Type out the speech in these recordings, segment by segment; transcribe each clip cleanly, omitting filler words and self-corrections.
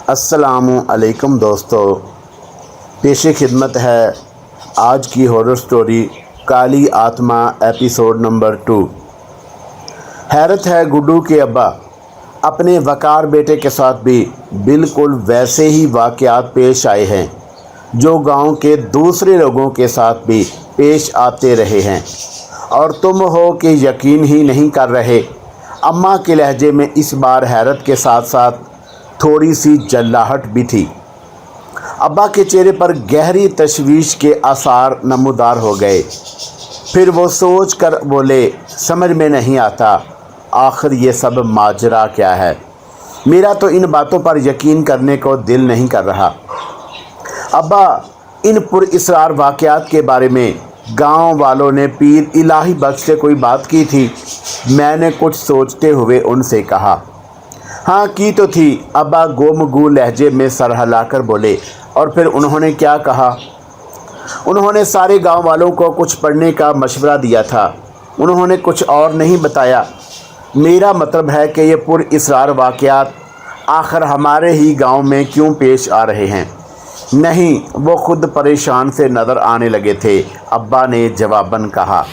अस्सलामु अलैकुम दोस्तों, पेश खिदमत है आज की हॉरर स्टोरी काली आत्मा एपिसोड नंबर 2। हैरत है, गुड्डू के अब्बा अपने वकार बेटे के साथ भी बिल्कुल वैसे ही वाक़यात पेश आए हैं जो गांव के दूसरे लोगों के साथ भी पेश आते रहे हैं, और तुम हो कि यकीन ही नहीं कर रहे। अम्मा के लहजे में इस बार हैरत के साथ साथ थोड़ी सी जल्लाहट भी थी। अब्बा के चेहरे पर गहरी तशवीश के आसार नमूदार हो गए। फिर वो सोच कर बोले, समझ में नहीं आता आखिर ये सब माजरा क्या है। मेरा तो इन बातों पर यकीन करने को दिल नहीं कर रहा। अब्बा, इन पुरइसरार वाक़यात के बारे में गांव वालों ने पीर इलाही बख्श से कोई बात की थी? मैंने कुछ सोचते हुए उनसे कहा। हाँ की तो थी, अब्बा गोमगू लहजे में सर हिलाकर बोले। और फिर उन्होंने क्या कहा? उन्होंने सारे गांव वालों को कुछ पढ़ने का मशवरा दिया था। उन्होंने कुछ और नहीं बताया। मेरा मतलब है कि ये पुरइसरार वाक़यात आखिर हमारे ही गांव में क्यों पेश आ रहे हैं? नहीं, वो खुद परेशान से नज़र आने लगे थे, अब्बा ने जवाबन कहा।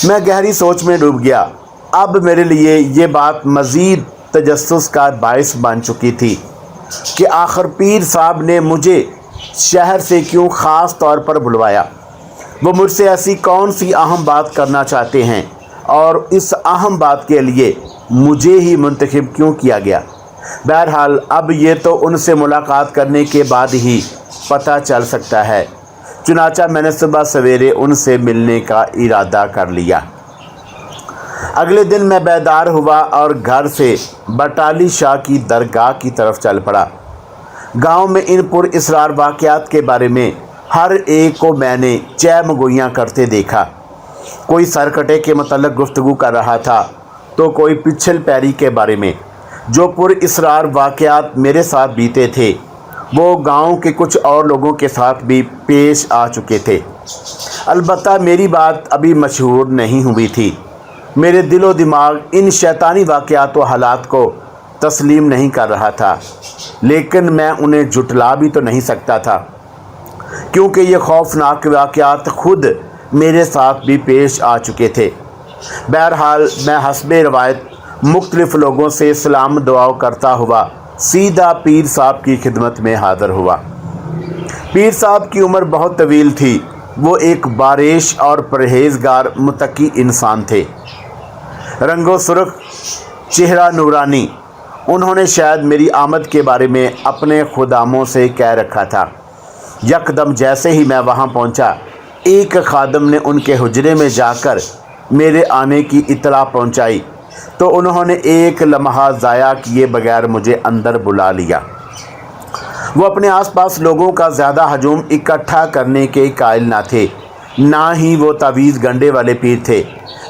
मैं गहरी सोच में डूब गया। अब मेरे लिए ये बात मज़ीद तजस्सुस का बायस बन चुकी थी कि आखिर पीर साहब ने मुझे शहर से क्यों ख़ास तौर पर बुलवाया। वो मुझसे ऐसी कौन सी अहम बात करना चाहते हैं, और इस अहम बात के लिए मुझे ही मुंतखब क्यों किया गया? बहरहाल अब ये तो उनसे मुलाकात करने के बाद ही पता चल सकता है। चुनाचा मैंने सुबह सवेरे उनसे मिलने का इरादा कर लिया। अगले दिन मैं बेदार हुआ और घर से बटाली शाह की दरगाह की तरफ चल पड़ा। गांव में इन पुरइसरार वाक़यात के बारे में हर एक को मैंने चैमगोइयाँ करते देखा। कोई सरकटे के मतलब गुफ्तगू कर रहा था तो कोई पिछल पैरी के बारे में। जो पुरइसरार वाक़यात मेरे साथ बीते थे वो गांव के कुछ और लोगों के साथ भी पेश आ चुके थे। अलबत्ता मेरी बात अभी मशहूर नहीं हुई थी। मेरे दिलो दिमाग इन शैतानी वाक़यात व हालात को तस्लीम नहीं कर रहा था, लेकिन मैं उन्हें जुटला भी तो नहीं सकता था, क्योंकि ये खौफनाक वाक़यात खुद मेरे साथ भी पेश आ चुके थे। बहरहाल मैं हस्बे रवायत मुख्तलिफ लोगों से सलाम दुआओं करता हुआ सीधा पीर साहब की खिदमत में हाज़िर हुआ। पीर साहब की उम्र बहुत तवील थी। वो एक बारिश और परहेज़गार मुत्तकी इंसान थे। रंगो सुर्ख, चेहरा नूरानी। उन्होंने शायद मेरी आमद के बारे में अपने खुदामों से कह रखा था। यकदम जैसे ही मैं वहां पहुंचा, एक खादम ने उनके हुजरे में जाकर मेरे आने की इत्तला पहुंचाई तो उन्होंने एक लम्हा ज़ाया किए बगैर मुझे अंदर बुला लिया। वो अपने आसपास लोगों का ज़्यादा हजूम इकट्ठा करने के कायल ना थे, ना ही वो तावीज़ गंडे वाले पीर थे।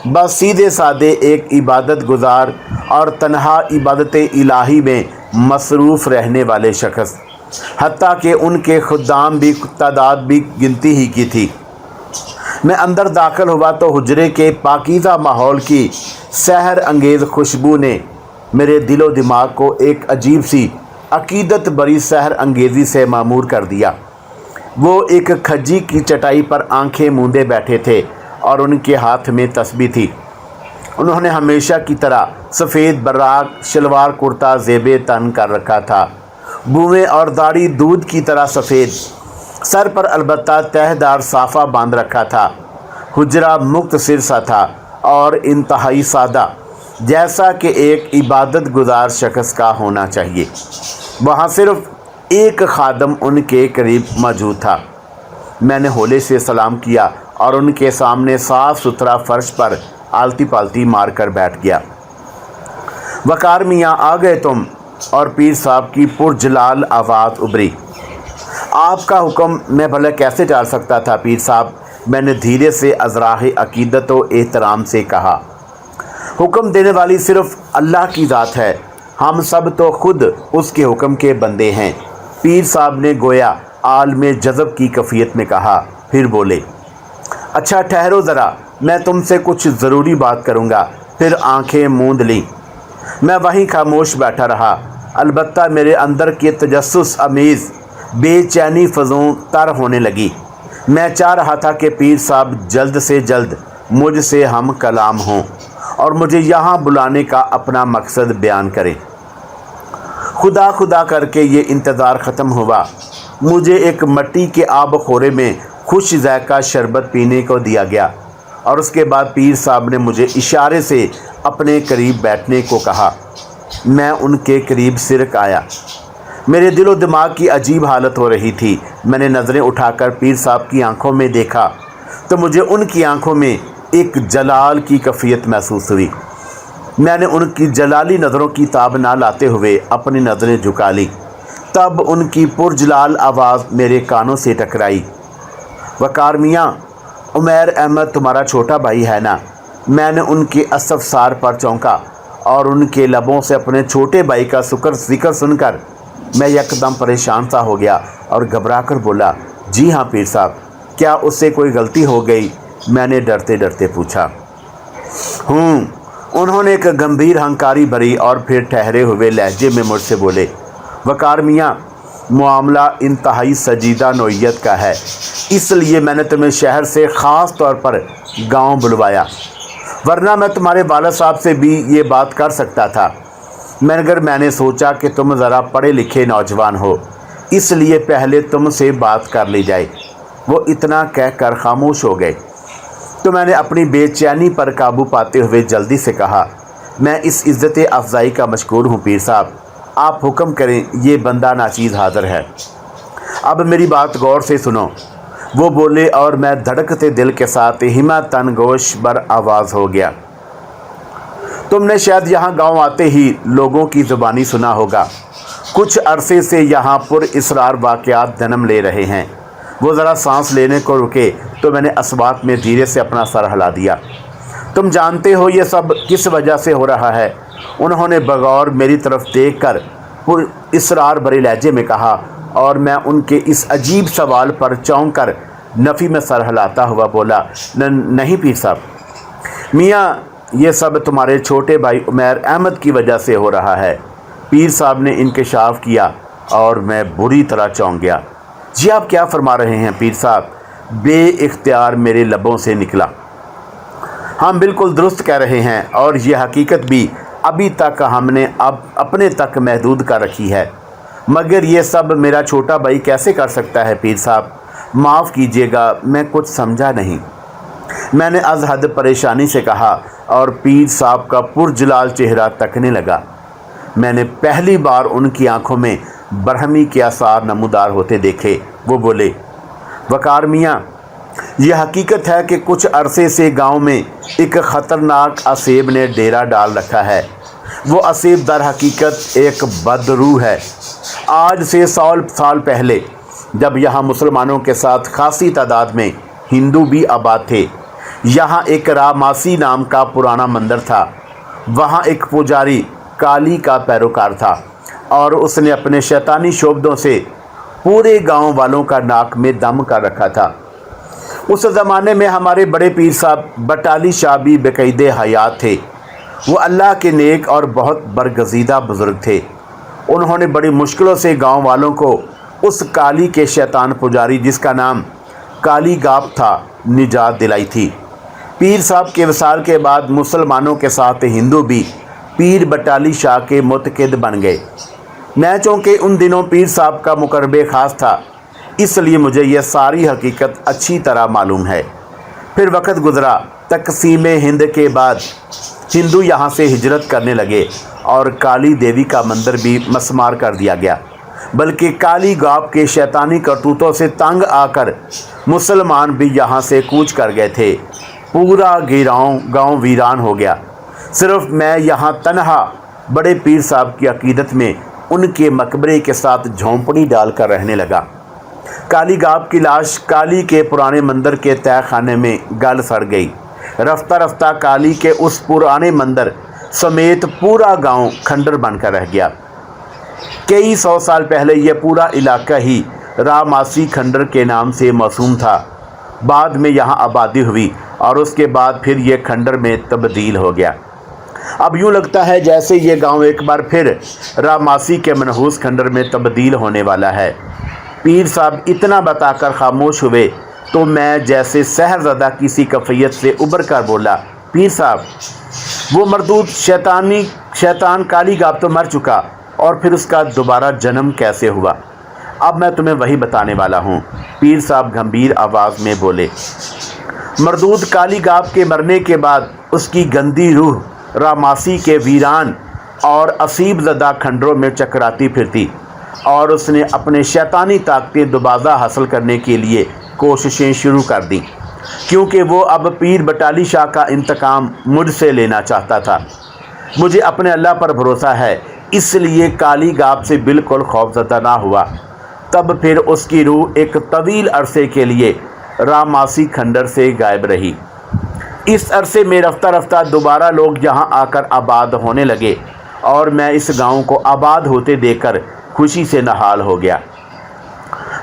बस सीधे सादे एक इबादत गुजार और तन्हा इबादत इलाही में मसरूफ़ रहने वाले शख्स। हत्ता कि उनके खुद्दाम भी तादाद भी गिनती ही की थी। मैं अंदर दाखिल हुआ तो हुजरे के पाकीज़ा माहौल की सहर अंगेज़ खुशबू ने मेरे दिलो दिमाग को एक अजीब सी अकीदत बरी सहर अंगेज़ी से मामूर कर दिया। वो एक खज्जी की चटाई पर आंखें मूंदे बैठे थे और उनके हाथ में तस्बीह थी। उन्होंने हमेशा की तरह सफ़ेद बर्राक शलवार कुर्ता ज़ेबे तन कर रखा था। भुवें और दाढ़ी दूध की तरह सफ़ेद। सर पर अलबत्ता तहदार साफ़ा बांध रखा था। हुजरा मुख्तसर सा था और इंतहाई सादा, जैसा कि एक इबादत गुजार शख्स का होना चाहिए। वहाँ सिर्फ एक खादम उनके करीब मौजूद था। मैंने होले से सलाम किया और उनके सामने साफ़ सुथरा फर्श पर आलती पालती मार कर बैठ गया। वकार मियाँ, आ गए तुम? और पीर साहब की पुरजलाल आवाज़ उभरी। आपका हुक्म मैं भला कैसे टाल सकता था पीर साहब? मैंने धीरे से अज़राह अकीदत व एहतराम से कहा। हुक्म देने वाली सिर्फ़ अल्लाह की ज़ात है। हम सब तो खुद उसके हुक्म के बंदे हैं। पीर साहब ने गोया आलम जज़ब की कैफियत में कहा। फिर बोले, अच्छा ठहरो ज़रा, मैं तुमसे कुछ ज़रूरी बात करूँगा। फिर आंखें मूंद लीं। मैं वहीं खामोश बैठा रहा। البتہ میرے اندر کی تجسس امیز بے چینی فضوں تر ہونے لگی۔ میں چاہ رہا تھا کہ پیر صاحب جلد سے جلد مجھ سے ہم کلام ہوں اور مجھے یہاں بلانے کا اپنا مقصد بیان کریں۔ خدا خدا کر کے یہ انتظار ختم ہوا۔ مجھے ایک مٹی کے آب خورے میں خوش ذائقہ شربت پینے کو دیا گیا اور اس کے بعد پیر صاحب نے مجھے اشارے سے اپنے قریب بیٹھنے کو کہا۔ میں ان کے قریب سرک آیا۔ میرے دل و دماغ کی عجیب حالت ہو رہی تھی۔ میں نے نظریں اٹھا کر پیر صاحب کی آنکھوں میں دیکھا تو مجھے ان کی آنکھوں میں ایک جلال کی کیفیت محسوس ہوئی۔ میں نے ان کی جلالی نظروں کی تاب نہ لاتے ہوئے اپنی نظریں جھکا لی۔ تب ان کی پرجلال آواز میرے کانوں سے ٹکرائی۔ وقار میاں، عمیر احمد تمہارا چھوٹا بھائی ہے نا؟ میں نے ان کے استفسار پر چونکا اور ان کے لبوں سے اپنے چھوٹے بھائی کا ذکر سن کر میں یکدم پریشان سا ہو گیا اور گھبرا کر بولا، جی ہاں پیر صاحب، کیا اس سے کوئی غلطی ہو گئی؟ میں نے ڈرتے ڈرتے پوچھا۔ انہوں نے ایک گمبھیر ہنکاری بھری اور پھر ٹھہرے ہوئے لہجے میں مجھ سے بولے، وقار میاں، معاملہ انتہائی سنجیدہ نوعیت کا ہے، اس لیے میں نے تمہیں شہر سے خاص طور پر گاؤں بلوایا، ورنہ میں تمہارے والد صاحب سے بھی یہ بات کر سکتا تھا، مگر میں نے سوچا کہ تم ذرا پڑھے لکھے نوجوان ہو، اس لیے پہلے تم سے بات کر لی جائے۔ وہ اتنا کہہ کر خاموش ہو گئے تو میں نے اپنی بے چینی پر قابو پاتے ہوئے جلدی سے کہا، میں اس عزت افزائی کا مشکور ہوں پیر صاحب، آپ حکم کریں، یہ بندہ ناچیز حاضر ہے۔ اب میری بات غور سے سنو، وہ بولے اور میں دھڑکتے دل کے ساتھ ہمتاً گوش بر آواز ہو گیا۔ تم نے شاید یہاں گاؤں آتے ہی لوگوں کی زبانی سنا ہوگا، کچھ عرصے سے یہاں پر اسرار واقعات جنم لے رہے ہیں۔ وہ ذرا سانس لینے کو رکے تو میں نے اسوات میں دھیرے سے اپنا سر ہلا دیا۔ تم جانتے ہو یہ سب کس وجہ سے ہو رہا ہے؟ انہوں نے بغور میری طرف دیکھ کر پر اسرار بھرے لہجے میں کہا اور میں ان کے اس عجیب سوال پر چونک کر نفی میں سر ہلاتا ہوا بولا، نہیں پیر صاحب، میاں یہ سب تمہارے چھوٹے بھائی عمیر احمد کی وجہ سے ہو رہا ہے۔ پیر صاحب نے انکشاف کیا اور میں بری طرح چونک گیا۔ جی آپ کیا فرما رہے ہیں پیر صاحب؟ بے اختیار میرے لبوں سے نکلا۔ ہم بالکل درست کہہ رہے ہیں اور یہ حقیقت بھی ابھی تک ہم نے اپنے تک محدود کر رکھی ہے، مگر یہ سب میرا چھوٹا بھائی کیسے کر سکتا ہے پیر صاحب؟ معاف کیجیے گا، میں کچھ سمجھا نہیں، میں نے از حد پریشانی سے کہا اور پیر صاحب کا پرجلال چہرہ تکنے لگا۔ میں نے پہلی بار ان کی آنکھوں میں برہمی کے آثار نمودار ہوتے دیکھے۔ وہ بولے، وقار میاں، یہ حقیقت ہے کہ کچھ عرصے سے گاؤں میں ایک خطرناک اسیب نے ڈیرا ڈال رکھا ہے۔ وہ اسیب در حقیقت ایک بدروح ہے۔ آج سے 100 سال پہلے جب یہاں مسلمانوں کے ساتھ خاصی تعداد میں ہندو بھی آباد تھے، یہاں ایک راماسی نام کا پرانا مندر تھا۔ وہاں ایک پجاری کالی کا پیروکار تھا اور اس نے اپنے شیطانی شعبدوں سے پورے گاؤں والوں کا ناک میں دم کر رکھا تھا۔ اس زمانے میں ہمارے بڑے پیر صاحب بٹالی شاہ بھی بقید حیات تھے۔ وہ اللہ کے نیک اور بہت برگزیدہ بزرگ تھے۔ انہوں نے بڑی مشکلوں سے گاؤں والوں کو اس کالی کے شیطان پجاری جس کا نام کالی گاپ تھا نجات دلائی تھی۔ پیر صاحب کے وصال کے بعد مسلمانوں کے ساتھ ہندو بھی پیر بٹالی شاہ کے متقد بن گئے۔ میں چونکہ ان دنوں پیر صاحب کا مقرب خاص تھا، اس لیے مجھے یہ ساری حقیقت اچھی طرح معلوم ہے۔ پھر وقت گزرا، تقسیم ہند کے بعد ہندو یہاں سے ہجرت کرنے لگے اور کالی دیوی کا مندر بھی مسمار کر دیا گیا، بلکہ کالی گاپ کے شیطانی کرتوتوں سے تنگ آ کر مسلمان بھی یہاں سے کوچ کر گئے تھے۔ پورا گاؤں ویران ہو گیا۔ صرف میں یہاں تنہا بڑے پیر صاحب کی عقیدت میں ان کے مقبرے کے ساتھ جھونپڑی ڈال کر رہنے لگا۔ کالی گاپ کی لاش کالی کے پرانے مندر کے تہہ خانے میں گل سڑ گئی۔ رفتہ رفتہ کالی کے اس پرانے مندر سمیت پورا گاؤں کھنڈر بن کر رہ گیا۔ کئی 100 سال پہلے یہ پورا علاقہ ہی راماسی کھنڈر کے نام سے موسوم تھا۔ بعد میں یہاں آبادی ہوئی اور اس کے بعد پھر یہ کھنڈر میں تبدیل ہو گیا۔ اب یوں لگتا ہے جیسے یہ گاؤں ایک بار پھر راماسی کے منحوس کھنڈر میں تبدیل ہونے والا ہے۔ پیر صاحب اتنا بتا کر خاموش ہوئے تو میں جیسے سحر زدہ کسی کیفیت سے ابھر کر بولا، پیر صاحب، وہ مردود شیطان کالی گاب تو مر چکا، اور پھر اس کا دوبارہ جنم کیسے ہوا؟ اب میں تمہیں وہی بتانے والا ہوں۔ پیر صاحب گھمبیر آواز میں بولے، مردود کالی گاب کے مرنے کے بعد اس کی گندی روح راماسی کے ویران اور اسیب زدہ کھنڈروں میں چکراتی پھرتی، اور اس نے اپنے شیطانی طاقتیں دوبارہ حاصل کرنے کے لیے کوششیں شروع کر دیں، کیونکہ وہ اب پیر بٹالی شاہ کا انتقام مجھ سے لینا چاہتا تھا۔ مجھے اپنے اللہ پر بھروسہ ہے، اس لیے کالی گاب سے بالکل خوفزدہ نہ ہوا۔ تب پھر اس کی روح ایک طویل عرصے کے لیے راماسی کھنڈر سے غائب رہی۔ اس عرصے میں رفتہ رفتہ دوبارہ لوگ یہاں آ کر آباد ہونے لگے، اور میں اس گاؤں کو آباد ہوتے دیکھ کر خوشی سے نہال ہو گیا۔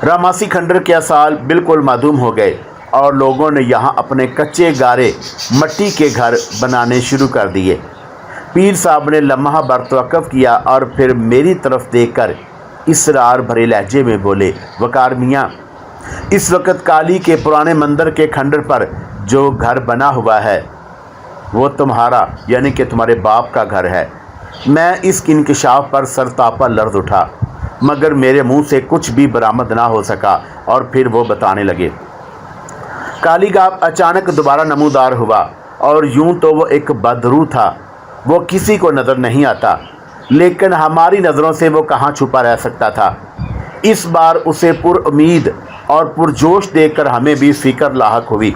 راماسی کھنڈر کے سال بالکل معدوم ہو گئے، اور لوگوں نے یہاں اپنے کچے گارے مٹی کے گھر بنانے شروع کر دیے۔ پیر صاحب نے لمحہ بر توقف کیا اور پھر میری طرف دیکھ کر اسرار بھرے لہجے میں بولے، وقار میاں، اس وقت کالی کے پرانے مندر کے کھنڈر پر جو گھر بنا ہوا ہے وہ تمہارا یعنی کہ تمہارے باپ کا گھر ہے۔ میں اس انکشاف پر سرتاپا لرز اٹھا، مگر میرے منہ سے کچھ بھی برآمد نہ ہو سکا، اور پھر وہ بتانے لگے، کالی گاب اچانک دوبارہ نمودار ہوا، اور یوں تو وہ ایک بدروح تھا، وہ کسی کو نظر نہیں آتا، لیکن ہماری نظروں سے وہ کہاں چھپا رہ سکتا تھا۔ اس بار اسے پر امید اور پرجوش دیکھ کر ہمیں بھی فکر لاحق ہوئی،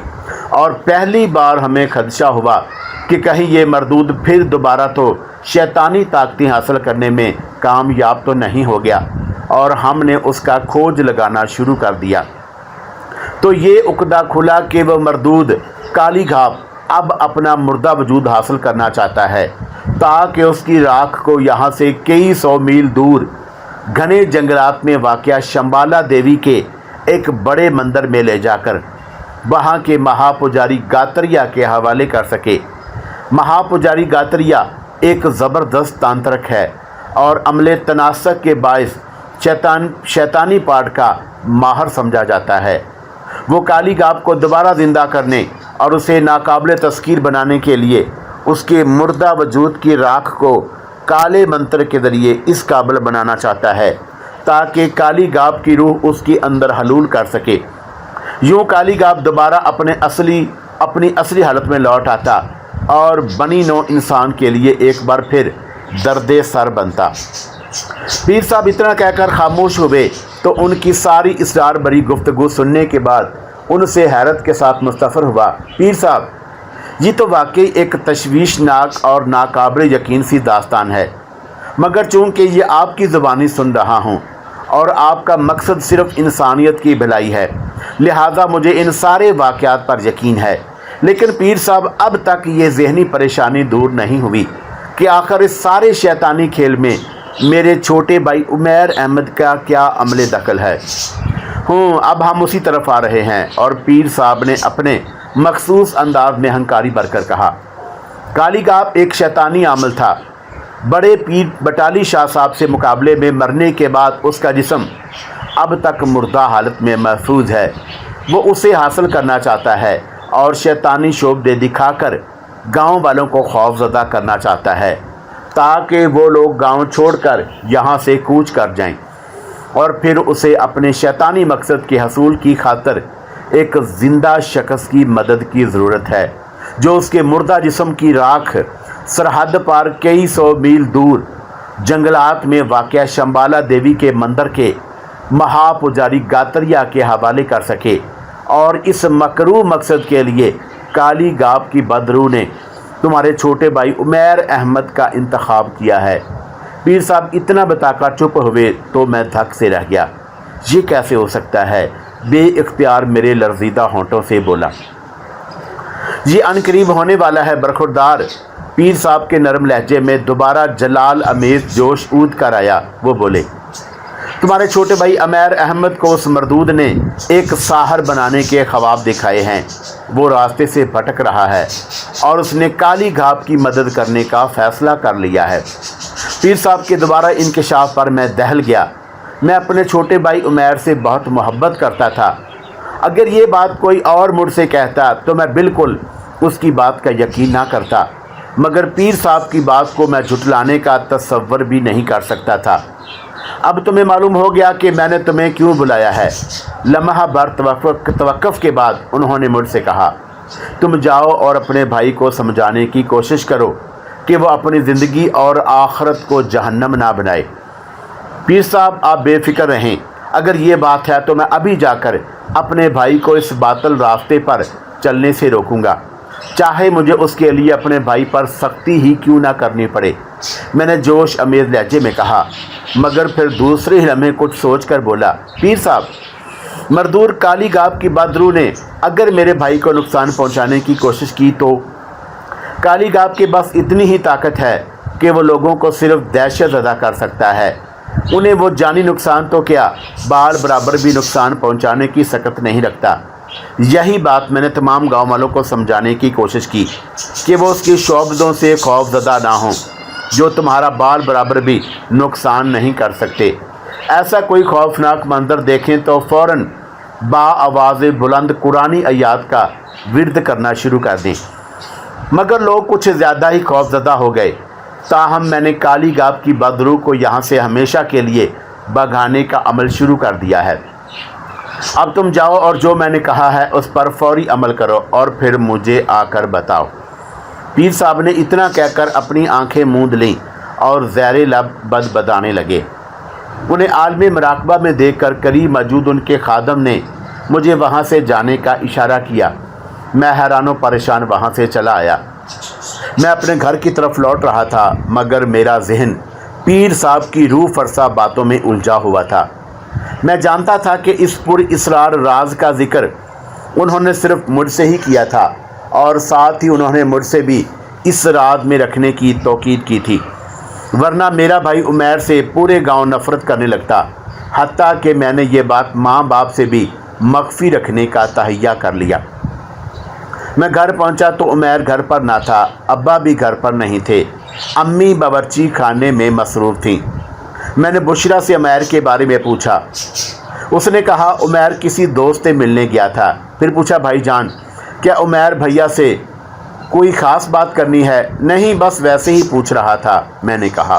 اور پہلی بار ہمیں خدشہ ہوا کہ کہیں یہ مردود پھر دوبارہ تو شیطانی طاقتیں حاصل کرنے میں کامیاب تو نہیں ہو گیا، اور ہم نے اس کا کھوج لگانا شروع کر دیا۔ تو یہ عقدہ کھلا کہ وہ مردود کالی گاب اب اپنا مردہ وجود حاصل کرنا چاہتا ہے، تاکہ اس کی راکھ کو یہاں سے کئی سو میل دور گھنے جنگلات میں واقع شمبالا دیوی کے ایک بڑے مندر میں لے جا کر وہاں کے مہا پجاری گاتریا کے حوالے کر سکے۔ مہا پجاری گاتریا ایک زبردست تانترک ہے، اور عمل تناسق کے باعث شیطانی پاٹ کا ماہر سمجھا جاتا ہے۔ وہ کالی گاب کو دوبارہ زندہ کرنے اور اسے ناقابل تذکیر بنانے کے لیے اس کے مردہ وجود کی راکھ کو کالے منتر کے ذریعے اس قابل بنانا چاہتا ہے، تاکہ کالی گاب کی روح اس کے اندر حلول کر سکے۔ یوں کالی گاب دوبارہ اپنی اصلی حالت میں لوٹ آتا، اور بنی نوع انسان کے لیے ایک بار پھر درد سر بنتا۔ پیر صاحب اتنا کہہ کر خاموش ہوئے تو ان کی ساری اسرار بھری گفتگو سننے کے بعد ان سے حیرت کے ساتھ مستفر ہوا، پیر صاحب، یہ تو واقعی ایک تشویشناک اور ناقابل یقین سی داستان ہے، مگر چونکہ یہ آپ کی زبانی سن رہا ہوں اور آپ کا مقصد صرف انسانیت کی بھلائی ہے، لہذا مجھے ان سارے واقعات پر یقین ہے۔ لیکن پیر صاحب، اب تک یہ ذہنی پریشانی دور نہیں ہوئی کہ آخر اس سارے شیطانی کھیل میں میرے چھوٹے بھائی عمیر احمد کا کیا عمل دخل ہے؟ اب ہم اسی طرف آ رہے ہیں۔ اور پیر صاحب نے اپنے مخصوص انداز میں ہنکاری بھر کر کہا، کالی گاب ایک شیطانی عامل تھا۔ بڑے پیر بٹالی شاہ صاحب سے مقابلے میں مرنے کے بعد اس کا جسم اب تک مردہ حالت میں محفوظ ہے۔ وہ اسے حاصل کرنا چاہتا ہے اور شیطانی شعبدے دکھا کر گاؤں والوں کو خوف زدہ کرنا چاہتا ہے، تاکہ وہ لوگ گاؤں چھوڑ کر یہاں سے کوچ کر جائیں، اور پھر اسے اپنے شیطانی مقصد کے حصول کی خاطر ایک زندہ شخص کی مدد کی ضرورت ہے، جو اس کے مردہ جسم کی راکھ سرحد پار کئی سو میل دور جنگلات میں واقع شمبالا دیوی کے مندر کے مہا پجاری گاتریا کے حوالے کر سکے۔ اور اس مکروہ مقصد کے لیے کالی گاب کی بدروح نے تمہارے چھوٹے بھائی عمیر احمد کا انتخاب کیا ہے۔ پیر صاحب اتنا بتا کر چپ ہوئے تو میں دھک سے رہ گیا۔ یہ کیسے ہو سکتا ہے؟ بے اختیار میرے لرزیدہ ہونٹوں سے بولا۔ یہ عنقریب ہونے والا ہے برخوردار۔ پیر صاحب کے نرم لہجے میں دوبارہ جلال امیز جوش اود کر آیا۔ وہ بولے، तुम्हारे छोटे भाई अमैर अहमद को उस मरदूद ने एक साहर बनाने के ख्वाब दिखाए हैं। वो रास्ते से भटक रहा है और उसने काली घाप की मदद करने का फ़ैसला कर लिया है। पीर साहब के दोबारा इंकशाफ पर मैं दहल गया। मैं अपने छोटे भाई उमैर से बहुत मोहब्बत करता था। अगर ये बात कोई और मुझसे कहता तो मैं बिल्कुल उसकी बात का यकीन ना करता, मगर पीर साहब की बात को मैं झुटलाने का तसव्वुर भी नहीं कर सकता था। अब तुम्हें मालूम हो गया कि मैंने तुम्हें क्यों बुलाया है। लम्हा भर तवक्कुफ़ के बाद उन्होंने मुझसे कहा, तुम जाओ और अपने भाई को समझाने की कोशिश करो कि वो अपनी ज़िंदगी और आखिरत को जहन्नम ना बनाए। पीर साहब आप बेफिक्र रहें, अगर ये बात है तो मैं अभी जाकर अपने भाई को इस बातिल रास्ते पर चलने से रोकूंगा, चाहे मुझे उसके लिए अपने भाई पर सख्ती ही क्यों ना करनी पड़े। मैंने जोश अमीर लहजे में कहा, मगर फिर दूसरे ही लम्हे कुछ सोच कर बोला, पीर साहब, मरदूर काली गाब की बदरू ने अगर मेरे भाई को नुकसान पहुंचाने की कोशिश की तो काली गाब के बस इतनी ही ताकत है कि वो लोगों को सिर्फ दहशत ज़दा कर सकता है। उन्हें वो जानी नुकसान तो क्या, बाल बराबर भी नुकसान पहुंचाने की सकत नहीं रखता। यही बात मैंने तमाम गांव वालों को समझाने की कोशिश की कि वो उसकी शोबदों से खौफज़दा ना हों, जो तुम्हारा बाल बराबर भी नुकसान नहीं कर सकते। ऐसा कोई खौफनाक मंजर देखें तो फ़ौरन बाआवाज़ बुलंद कुरानी आयात का विर्द करना शुरू कर दें। मगर लोग कुछ ज़्यादा ही खौफज़दा हो गए। ताहम मैंने काली गाब की बदरू को यहाँ से हमेशा के लिए भगाने का अमल शुरू कर दिया है। अब तुम जाओ और जो मैंने कहा है उस पर फौरी अमल करो और फिर मुझे आकर बताओ। पीर साहब ने इतना कहकर अपनी आंखें मूंद लीं और ज़ैरे लब बदबदाने लगे। उन्हें आलमी मराकबा में देखकर करीब मौजूद उनके खादम ने मुझे वहाँ से जाने का इशारा किया। मैं हैरान व परेशान वहाँ से चला आया। मैं अपने घर की तरफ लौट रहा था, मगर मेरा जहन पीर साहब की रूह फरसा बातों में उलझा हुआ था। मैं जानता था कि इस पुर इसरार राज का जिक्र उन्होंने सिर्फ मुझसे ही किया था और साथ ही उन्होंने मुझसे भी इस राज में रखने की तौकीद की थी, वरना मेरा भाई उमैर से पूरे गांव नफ़रत करने लगता। हत्ता कि मैंने ये बात माँ बाप से भी मख्फी रखने का तहैया कर लिया। मैं घर पहुंचा तो उमैर घर पर ना था, अब्बा भी घर पर नहीं थे। अम्मी बावर्ची खाने में मसरूफ़ थीं। मैंने बुशरा से उमैर के बारे में पूछा। उसने कहा उमैर किसी दोस्त से मिलने गया था। फिर पूछा, भाईजान क्या उमैर भैया से कोई ख़ास बात करनी है? नहीं, बस वैसे ही पूछ रहा था। मैंने कहा,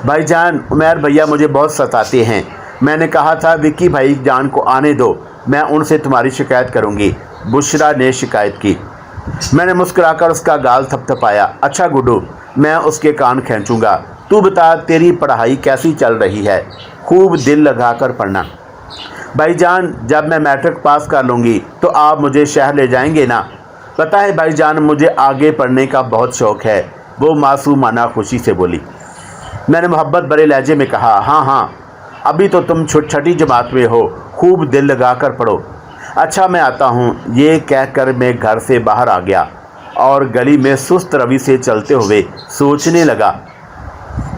भाईजान उमैर भैया मुझे बहुत सताते हैं। मैंने कहा था विक्की भाई जान को आने दो, मैं उनसे तुम्हारी शिकायत करूँगी। बुशरा ने शिकायत की। मैंने मुस्कुराकर उसका गाल थपथपाया। अच्छा गुड्डू, मैं उसके कान खींचूंगा। तू बता तेरी पढ़ाई कैसी चल रही है? खूब दिल लगाकर पढ़ना। भाईजान जब मैं मैट्रिक पास कर लूँगी तो आप मुझे शहर ले जाएंगे ना? पता है भाईजान मुझे आगे पढ़ने का बहुत शौक़ है, वो मासूमाना खुशी से बोली। मैंने मोहब्बत भरे लहजे में कहा, हाँ हाँ, अभी तो तुम छठी जमात में हो, खूब दिल लगाकर पढ़ो। अच्छा मैं आता हूँ। ये कहकर मैं घर से बाहर आ गया और गली में सुस्त रवि से चलते हुए सोचने लगा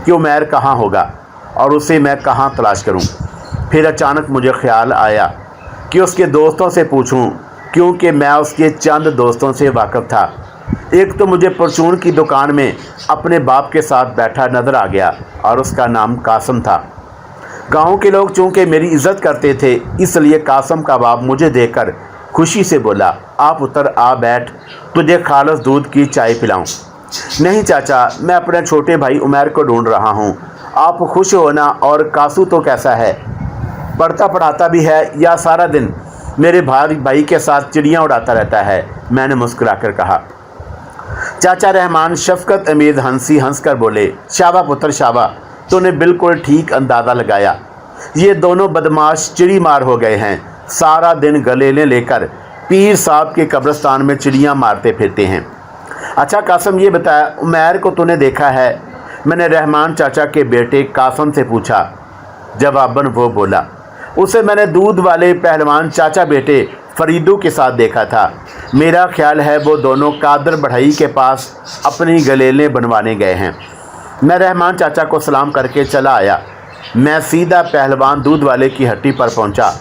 कि उमैर कहाँ होगा और उसे मैं कहाँ तलाश करूँ। फिर अचानक मुझे ख्याल आया कि उसके दोस्तों से पूछूं, क्योंकि मैं उसके चंद दोस्तों से वाकिफ़ था। एक तो मुझे परचून की दुकान में अपने बाप के साथ बैठा नज़र आ गया और उसका नाम कासम था। गांव के लोग चूँकि मेरी इज़्ज़त करते थे, इसलिए कासम का बाप मुझे देखकर खुशी से बोला, आप उतर आ बैठ, तुझे खालस दूध की चाय पिलाऊं। नहीं चाचा, मैं अपने छोटे भाई उमैर को ढूंढ रहा हूँ। आप खुश हो ना? और कासू तो कैसा है? पढ़ता पढ़ाता भी है या सारा दिन मेरे भाई के साथ चिड़ियाँ उड़ाता रहता है? मैंने मुस्कुराकर कहा। चाचा रहमान शफकत अमीद हंस कर बोले, शाबा पुत्र शाबा, तूने बिल्कुल ठीक अंदाज़ा लगाया। ये दोनों बदमाश चिड़ी मार हो गए हैं। सारा दिन गलेले लेकर पीर साहब के कब्रिस्तान में चिड़ियाँ मारते फिरते हैं। अच्छा कासम ये बताया, उमैर को तूने देखा है? मैंने रहमान चाचा के बेटे कासम से पूछा। जवाबन वो बोला, उसे मैंने दूध वाले पहलवान चाचा बेटे फरीदू के साथ देखा था। मेरा ख्याल है वो दोनों कादर बढ़ई के पास अपनी गलेलें बनवाने गए हैं। मैं रहमान चाचा को सलाम करके चला आया। मैं सीधा पहलवान दूध वाले की हट्टी पर पहुंचा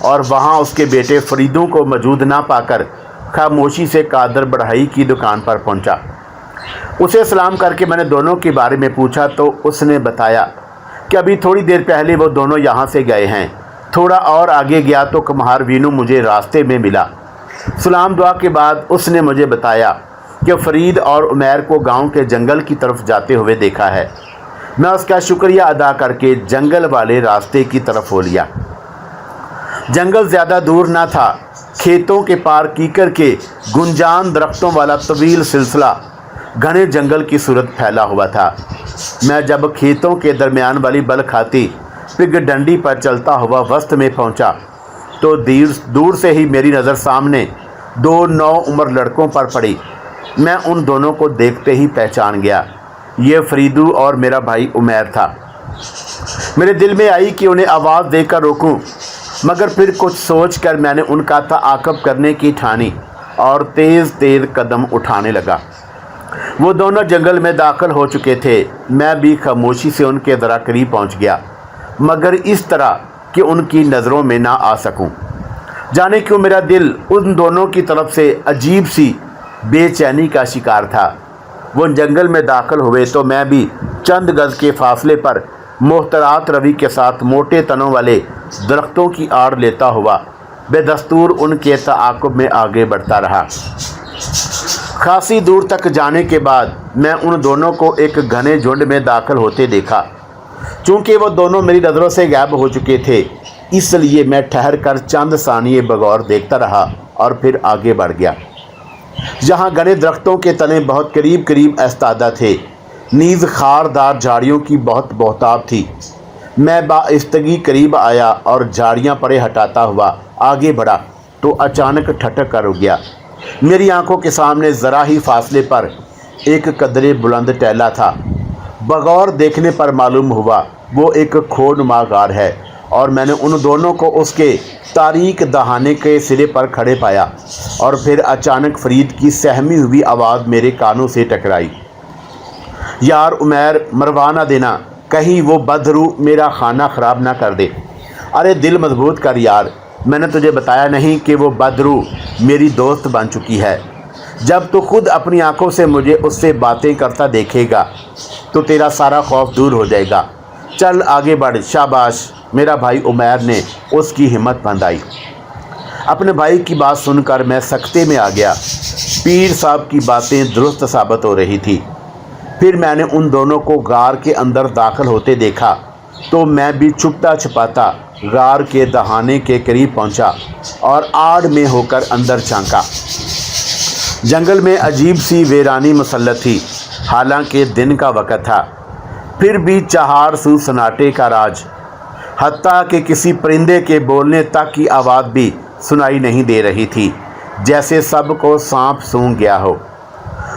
और वहां उसके बेटे फरीदों को मौजूद ना पाकर खामोशी से कादर बढ़ाई की दुकान पर पहुंचा। उसे सलाम करके मैंने दोनों के बारे में पूछा तो उसने बताया कि अभी थोड़ी देर पहले वो दोनों यहाँ से गए हैं। थोड़ा और आगे गया तो कुम्हार वीनू मुझे रास्ते में मिला। सलाम दुआ के बाद उसने मुझे बताया कि फरीद और उमैर को गांव के जंगल की तरफ जाते हुए देखा है। मैं उसका शुक्रिया अदा करके जंगल वाले रास्ते की तरफ हो लिया। जंगल ज़्यादा दूर ना था। खेतों के पार कीकर के गुंजान दरख्तों वाला तवील सिलसिला घने जंगल की सूरत फैला हुआ था। मैं जब खेतों के दरमियान वाली बल खाती पिग डंडी पर चलता हुआ वस्त में पहुंचा तो दूर से ही मेरी नज़र सामने दो नौ उम्र लड़कों पर पड़ी। मैं उन दोनों को देखते ही पहचान गया। ये फरीदू और मेरा भाई उमैर था। मेरे दिल में आई कि उन्हें आवाज़ देकर रोकूं, मगर फिर कुछ सोच कर मैंने उनका ताक़ब करने की ठानी और तेज़ तेज़ कदम उठाने लगा। वो दोनों जंगल में दाखिल हो चुके थे। मैं भी खामोशी से उनके ज़रा करीब पहुंच गया, मगर इस तरह कि उनकी नज़रों में ना आ सकूं। जाने क्यों मेरा दिल उन दोनों की तरफ से अजीब सी बेचैनी का शिकार था। वो जंगल में दाखिल हुए तो मैं भी चंद गज़ के फासले पर मोहतरात रवि के साथ मोटे तनों वाले दरख्तों की आड़ लेता हुआ बेदस्तूर उनके ताक़ुब में आगे बढ़ता रहा। खासी दूर तक जाने के बाद मैं उन दोनों को एक घने झुंड में दाखिल होते देखा। चूँकि वो दोनों मेरी नज़रों से गायब हो चुके थे, इसलिए मैं ठहर कर चंद सानिये बगौर देखता रहा और फिर आगे बढ़ गया। जहाँ घने दरख्तों के तने बहुत करीब करीब ऐस्तादा थे, नीज़ खारदार झाड़ियों की बहुत बहुताब थी। मैं बाइस्तगी करीब आया और झाड़ियाँ परे हटाता हुआ आगे बढ़ा तो अचानक ठटक कर रुक गया। मेरी आंखों के सामने ज़रा ही फासले पर एक कदरे बुलंद टेला था। बगौर देखने पर मालूम हुआ वो एक खोनुमा गार है और मैंने उन दोनों को उसके तारीक दहाने के सिरे पर खड़े पाया और फिर अचानक फरीद की सहमी हुई आवाज़ मेरे कानों से टकराई। यार उमैर, मरवा ना देना, कहीं वो बदरू मेरा खाना ख़राब ना कर दे। अरे दिल मजबूत कर यार, मैंने तुझे बताया नहीं कि वो बदरू मेरी दोस्त बन चुकी है। जब तू खुद अपनी आंखों से मुझे उससे बातें करता देखेगा तो तेरा सारा खौफ दूर हो जाएगा। चल आगे बढ़, शाबाश। मेरा भाई उमैर ने उसकी हिम्मत बंधाई। अपने भाई की बात सुनकर मैं सख्ते में आ गया। पीर साहब की बातें दुरुस्त साबित हो रही थी। फिर मैंने उन दोनों को गार के अंदर दाखिल होते देखा तो मैं भी छुपता छुपाता गार के दहाने के करीब पहुंचा और आड़ में होकर अंदर झांका। जंगल में अजीब सी वीरानी मुसल्लत थी। हालांकि दिन का वक़्त था, फिर भी चहार सू सन्नाटे का राज। हत्ता कि किसी परिंदे के बोलने तक की आवाज़ भी सुनाई नहीं दे रही थी, जैसे सब को सांप सूंघ गया हो।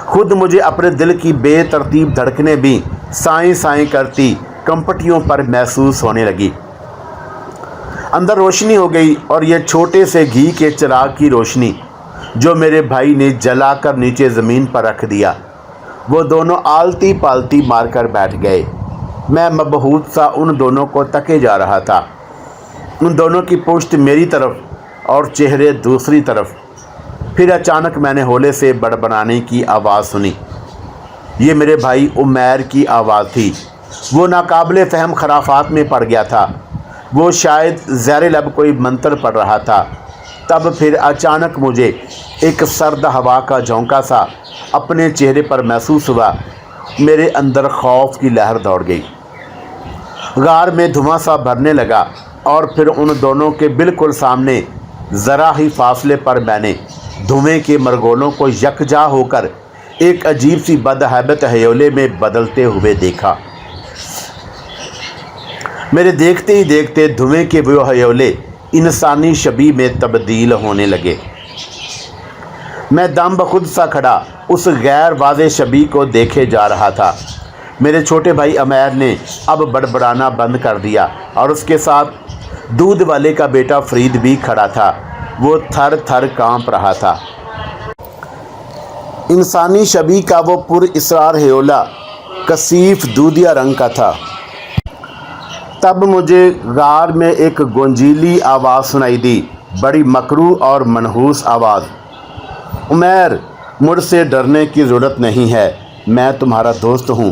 खुद मुझे अपने दिल की बेतरतीब धड़कनें भी साएं साएं करती कंपटियों पर महसूस होने लगी। अंदर रोशनी हो गई और यह छोटे से घी के चिराग की रोशनी जो मेरे भाई ने जलाकर नीचे ज़मीन पर रख दिया। वो दोनों आलती पालती मारकर बैठ गए। मैं मबहूत सा उन दोनों को तके जा रहा था। उन दोनों की पुश्त मेरी तरफ और चेहरे दूसरी तरफ। फिर अचानक मैंने होले से बड़बड़ाने की आवाज़ सुनी। ये मेरे भाई उमैर की आवाज़ थी। वो नाकाबिले फ़हम खराफात में पड़ गया था। वो शायद ज़ेर लब कोई मंत्र पढ़ रहा था। तब फिर अचानक मुझे एक सर्द हवा का झोंका सा अपने चेहरे पर महसूस हुआ। मेरे अंदर खौफ की लहर दौड़ गई। गार में धुआं सा भरने लगा और फिर उन दोनों के बिल्कुल सामने ज़रा ही फासले पर मैंने धुएं के मरगोलों को यकजा होकर एक अजीब सी बदहैबत हयोले में बदलते हुए देखा। मेरे देखते ही देखते धुएं के वो हयोले इंसानी शबी में तब्दील होने लगे। मैं दम बखुद सा खड़ा उस गैर वाज़े शबी को देखे जा रहा था। मेरे छोटे भाई उमैर ने अब बड़बड़ाना बंद कर दिया और उसके साथ दूध वाले का बेटा फरीद भी खड़ा था। वो थर थर कांप रहा था। इंसानी शबी का वो पुर इसरार हयोला कसीफ दूधिया रंग का था। तब मुझे गार में एक गंजीली आवाज़ सुनाई दी, बड़ी मकरू और मनहूस आवाज़। उमैर, मुझसे डरने की ज़रूरत नहीं है, मैं तुम्हारा दोस्त हूँ।